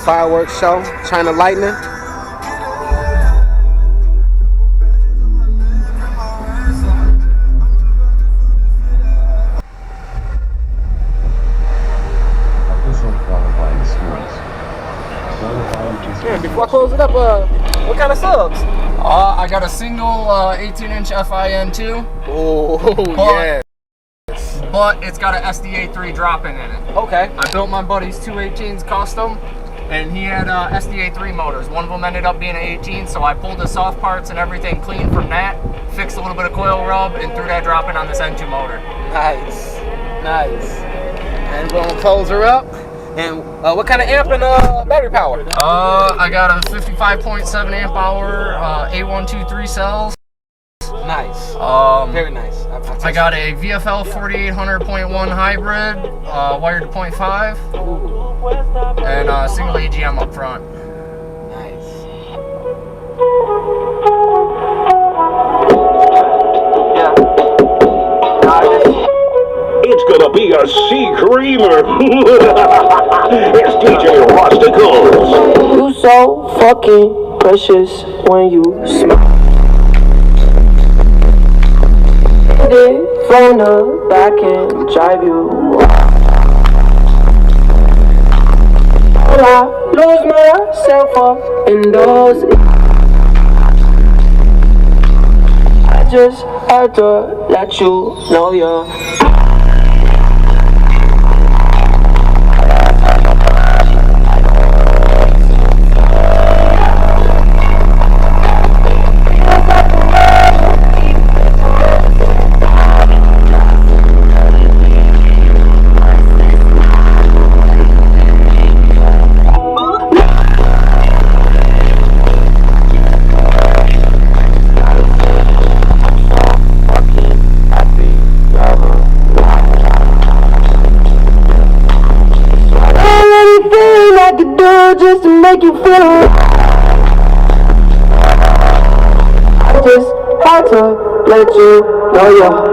Fireworks show, China Lightning. Man, before I close it up, what kind of subs? I got a single 18-inch FIN2. Oh, yeah. But it's got an SDA3 drop-in in it. Okay. I built my buddy's 218s custom, and he had SDA3 motors. One of them ended up being an 18, so I pulled the soft parts and everything clean from that, fixed a little bit of coil rub, and threw that drop-in on this N2 motor. Nice. Nice. And we're going to close her up. And what kind of amp and battery power? I got a 55.7 amp hour A123 cells. Nice. Very nice. I got a VFL 4800.1 hybrid, wired to 0.5, and a single AGM up front. Nice. It's gonna be a sea creamer. It's DJ Rusticles. You so fucking precious when you smile. From the back and drive you. I lose myself up in those. I just had to let you know you're. Just to make you feel I just had to let you know you're.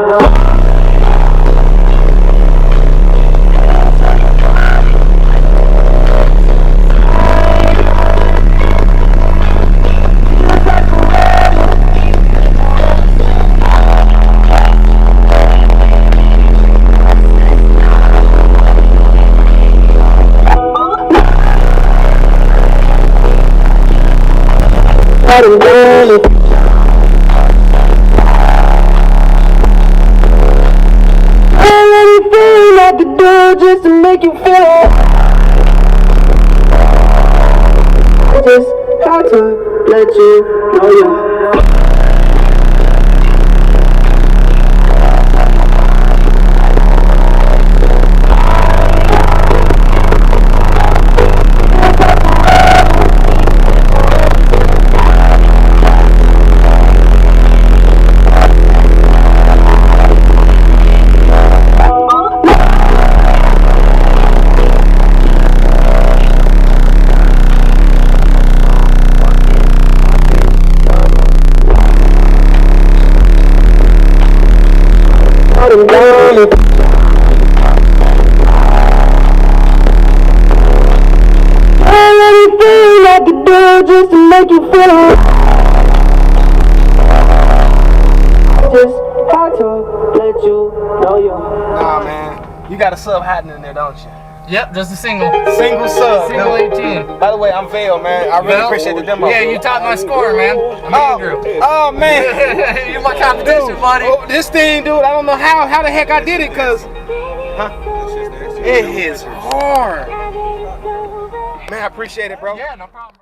Anything I could do just to make you feel it. I just had to let you know you. Anything I could do just to make you feel it. I just had to let you know you. Nah, man. You got a sub hiding in there, don't you? Yep, just a single. Single sub. Single 18. By the way, I'm Vale, man. I really appreciate the demo. Yeah, you taught my score, man. I'm Andrew. Oh, man. You're my competition, Dude, buddy. Oh, this thing, dude, I don't know how the heck I did it, because it is hard. Man, I appreciate it, bro. Yeah, no problem.